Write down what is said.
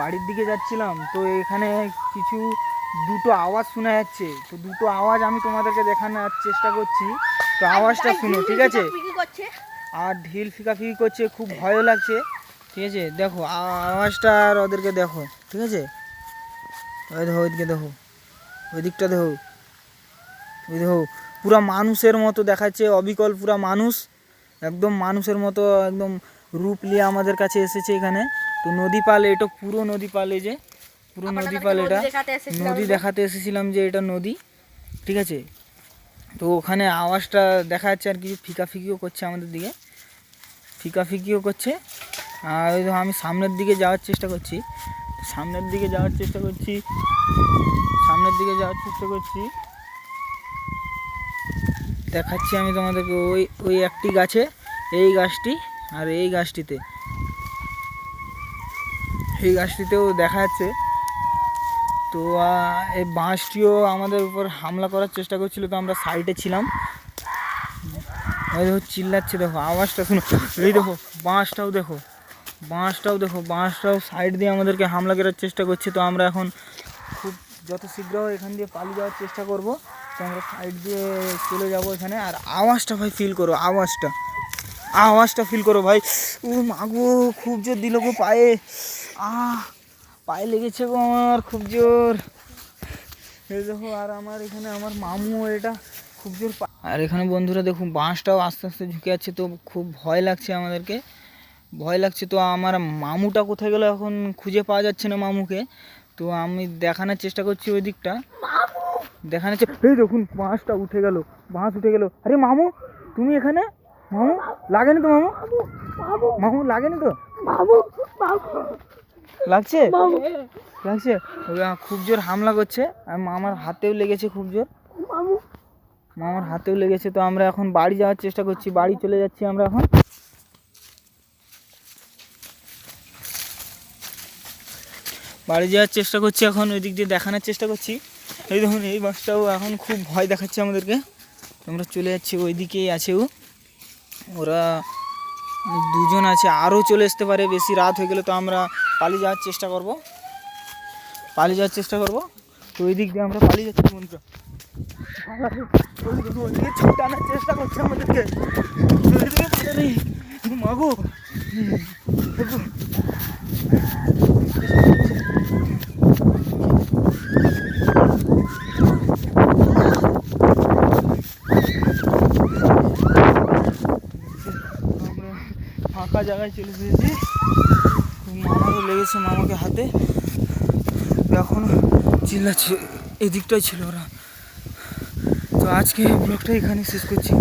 বাড়ির দিকে যাচ্ছিলাম, তো এখানে কিছু দুটো আওয়াজ শোনা যাচ্ছে। তো দুটো আওয়াজ আমি তোমাদেরকে দেখানোর চেষ্টা করছি, তো আওয়াজটা শুনো, ঠিক আছে? আর ঢিল ফিকাফিকি করছে, খুব ভয়ও লাগছে, ঠিক আছে? দেখো আওয়াজটা, আর ওদেরকে দেখো, ঠিক আছে? ওই দেখো, ওইদিকে দেখো, ওই দিকটা দেখো, ওই দেখো, পুরা মানুষের মতো দেখাচ্ছে, অবিকল পুরা মানুষ, একদম মানুষের মতো একদম রূপ নিয়ে আমাদের কাছে এসেছে এখানে। তো নদী পাল, এটা পুরো নদী পাল, এই যে পুরো নদী পাল, এটা নদী দেখাতে এসেছিলাম যে এটা নদী, ঠিক আছে? তো ওখানে আওয়াজটা দেখা যাচ্ছে, আর কিছু ফিকাফিকিও করছে আমাদের দিকে, ফিকাফিকিও করছে। আর ওই দেখো আমি সামনের দিকে যাওয়ার চেষ্টা করছি, সামনের দিকে যাওয়ার চেষ্টা করছি, সামনের দিকে যাওয়ার চেষ্টা করছি, দেখাচ্ছি আমি তোমাদেরকে। ওই ওই একটি গাছে, এই গাছটি আর এই গাছটিতে, এই গাছটিতেও দেখা যাচ্ছে। তো এই বাঁশটিও আমাদের উপর হামলা করার চেষ্টা করছিল, তো আমরা সাইডে ছিলাম। ওই দেখো চিল্লাচ্ছে, দেখো আওয়াজটা শুনো, এই দেখো বাঁশটাও দেখো, বাঁশটাও দেখো, বাঁশটাও সাইড দিয়ে আমাদেরকে হামলা করার চেষ্টা করছে। তো আমরা এখন খুব যত শীঘ্র এখান দিয়ে পালিয়ে যাওয়ার চেষ্টা করব। তো আমরা সাইড দিয়ে চলে যাব এখানে। আর আওয়াজটা ভাই ফিল করো, আওয়াজটা, আওয়াজটা ফিল করো ভাই। ও মাগো, খুব জোর দিল গো পায়ে, পায়ে লেগেছে গো আমার খুব জোর। এই দেখো, আর আমার এখানে আমার মামু, এটা খুব জোর। আর এখানে বন্ধুরা দেখুন, বাঁশটাও আস্তে আস্তে ঝুঁকে যাচ্ছে, তো খুব ভয় লাগছে আমাদেরকে, ভয় লাগছে। তো আমার মামুটা কোথায় গেল এখন, খুঁজে পাওয়া যাচ্ছে না মামুকে। তো আমি দেখানোর চেষ্টা করছি ওই দিকটা, দেখানোর চেষ্টা। এই দেখুন বাঁশটা উঠে গেল, বাঁশ উঠে গেল। আরে মামু, তুমি এখানে? মামু লাগেনি তো? মামু, মামু লাগেনি তো? লাগছে, লাগছে। খুব জোর হামলা করছে, আমার হাতেও লেগেছে খুব জোর, মামার হাতেও লেগেছে। তো আমরা এখন বাড়ি যাওয়ার চেষ্টা করছি, বাড়ি চলে যাচ্ছি আমরা এখন। বাড়ি যাওয়ার চেষ্টা করছি এখন, ওই দিক দিয়ে দেখানোর চেষ্টা করছি। এই দেখুন, এই বাসটাও এখন খুব ভয় দেখাচ্ছে আমাদেরকে। আমরা চলে যাচ্ছি, ওই দিকেই আছে ও, ওরা দুজন আছে, আরও চলে আসতে পারে, বেশি রাত হয়ে গেলে। তো আমরা পালিয়ে যাওয়ার চেষ্টা করব, পালিয়ে যাওয়ার চেষ্টা করব। তো ওই দিক দিয়ে আমরা পালিয়ে যাচ্ছি বন্ধুরা, টানার চেষ্টা করছে আমাদেরকে। মাগো, ফাঁকা জায়গায় চলে এসেছি, মামারও লেগেছে, মামাকে হাতে, এখন চিল্লাচ্ছে, এদিকটাই ছিল ওরা। তো আজকে ব্লগটা এখানে শেষ করছি।